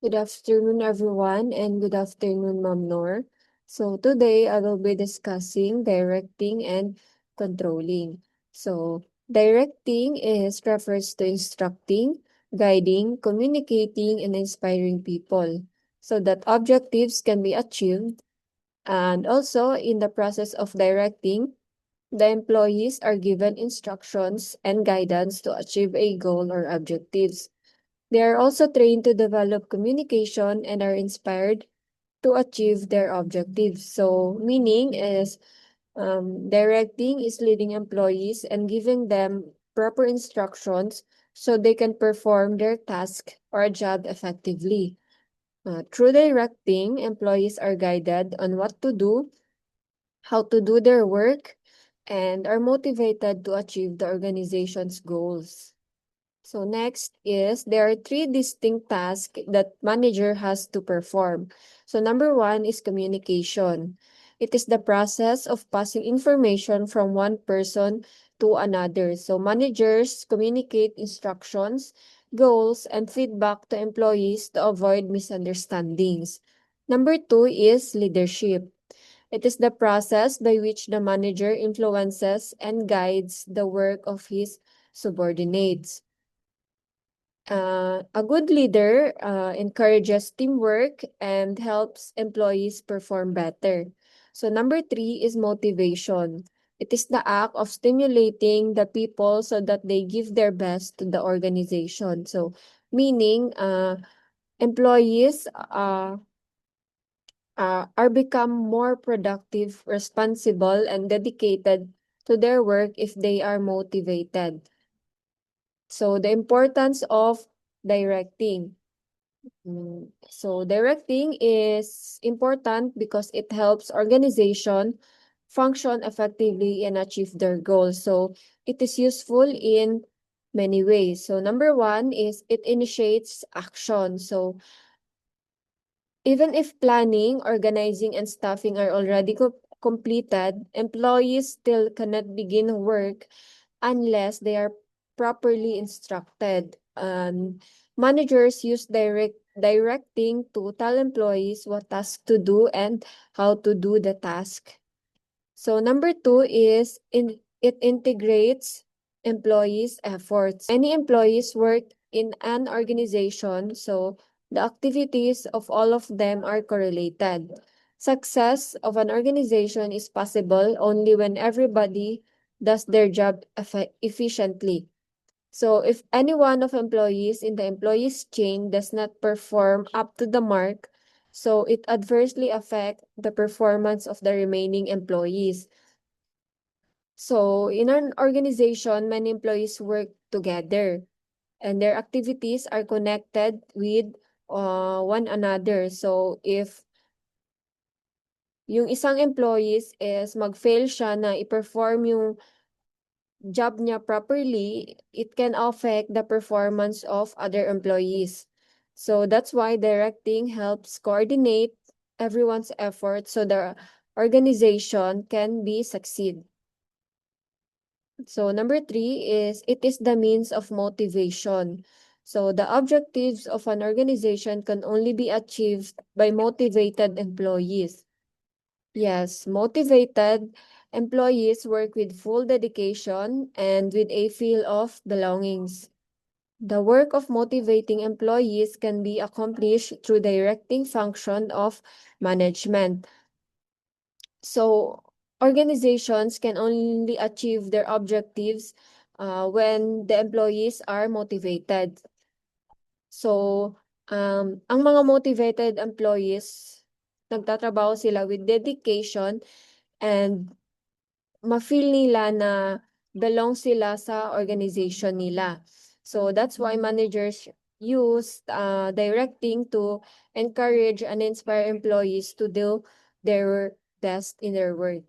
Good afternoon, everyone, and good afternoon, Ma'am Nor. So today I will be discussing directing and controlling. So directing is refers to instructing, guiding, communicating, and inspiring people so that objectives can be achieved. And also in the process of directing, the employees are given instructions and guidance to achieve a goal or objectives. They are also trained to develop communication and are inspired to achieve their objectives. So, meaning is directing is leading employees and giving them proper instructions so they can perform their task or job effectively. Through directing, employees are guided on what to do, how to do their work, and are motivated to achieve the organization's goals. So next is there are three distinct tasks that manager has to perform. So number one is communication. It is the process of passing information from one person to another. So managers communicate instructions, goals, and feedback to employees to avoid misunderstandings. Number two is leadership. It is the process by which the manager influences and guides the work of his subordinates. A good leader encourages teamwork and helps employees perform better. So, number three is motivation. It is the act of stimulating the people so that they give their best to the organization. So, meaning employees are become more productive, responsible, and dedicated to their work if they are motivated. So, the importance of directing. So directing is important because it helps organization function effectively and achieve their goals. So it is useful in many ways. So number one is it initiates action. So even if planning, organizing, and staffing are already completed, employees still cannot begin work unless they are properly instructed. Managers use directing to tell employees what task to do and how to do the task. So number two is it integrates employees' efforts. Many employees work in an organization, so the activities of all of them are correlated. Success of an organization is possible only when everybody does their job efficiently. So if any one of employees in the employees chain does not perform up to the mark, so it adversely affect the performance of the remaining employees. So in an organization, many employees work together and their activities are connected with one another. So if yung isang employees is mag-fail siya na i-perform yung job niya properly, it can affect the performance of other employees. So that's why directing helps coordinate everyone's efforts so the organization can be succeed. So number three is it is the means of motivation. So the objectives of an organization can only be achieved by motivated employees. Yes, motivated employees work with full dedication and with a feel of belongings. The work of motivating employees can be accomplished through directing function of management. So organizations can only achieve their objectives when the employees are motivated. So, ang mga motivated employees, nagtatrabaho sila with dedication and ma-feel nila na belong sila sa organization nila. So that's why managers use directing to encourage and inspire employees to do their best in their work.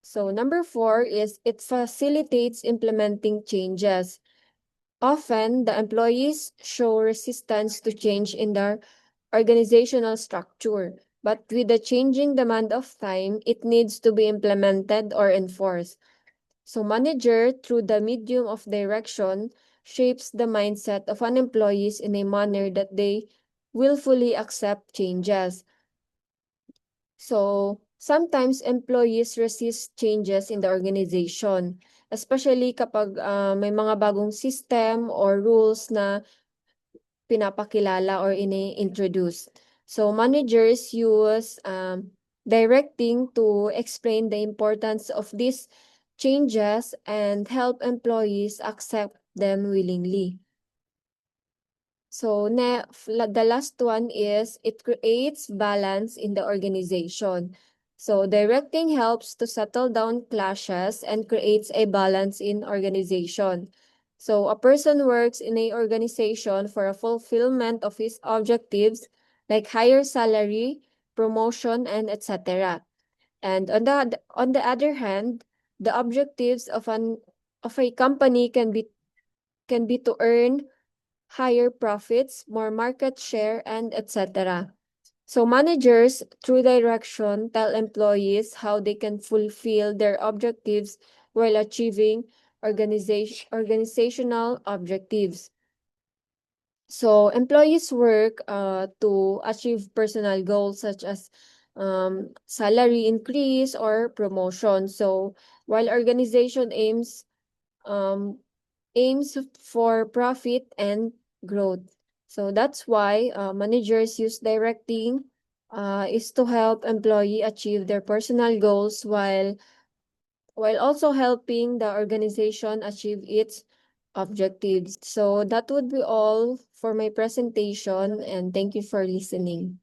So number four is it facilitates implementing changes. Often, the employees show resistance to change in their organizational structure, but with the changing demand of time, it needs to be implemented or enforced. So manager, through the medium of direction, shapes the mindset of an employees in a manner that they willfully accept changes. So, sometimes employees resist changes in the organization, especially kapag may mga bagong system or rules na pinapakilala or ini-introduce. So, managers use directing to explain the importance of these changes and help employees accept them willingly. So, the last one is it creates balance in the organization. So, directing helps to settle down clashes and creates a balance in organization. So, a person works in a organization for a fulfillment of his objectives like higher salary, promotion, and etc. And on the other hand, the objectives of a company can be to earn higher profits, more market share, and etc. So managers, through direction, tell employees how they can fulfill their objectives while achieving organizational objectives. So employees work to achieve personal goals such as salary increase or promotion. So while organization um, aims for profit and growth. So that's why managers use directing is to help employee achieve their personal goals while also helping the organization achieve its objectives. So that would be all for my presentation and thank you for listening.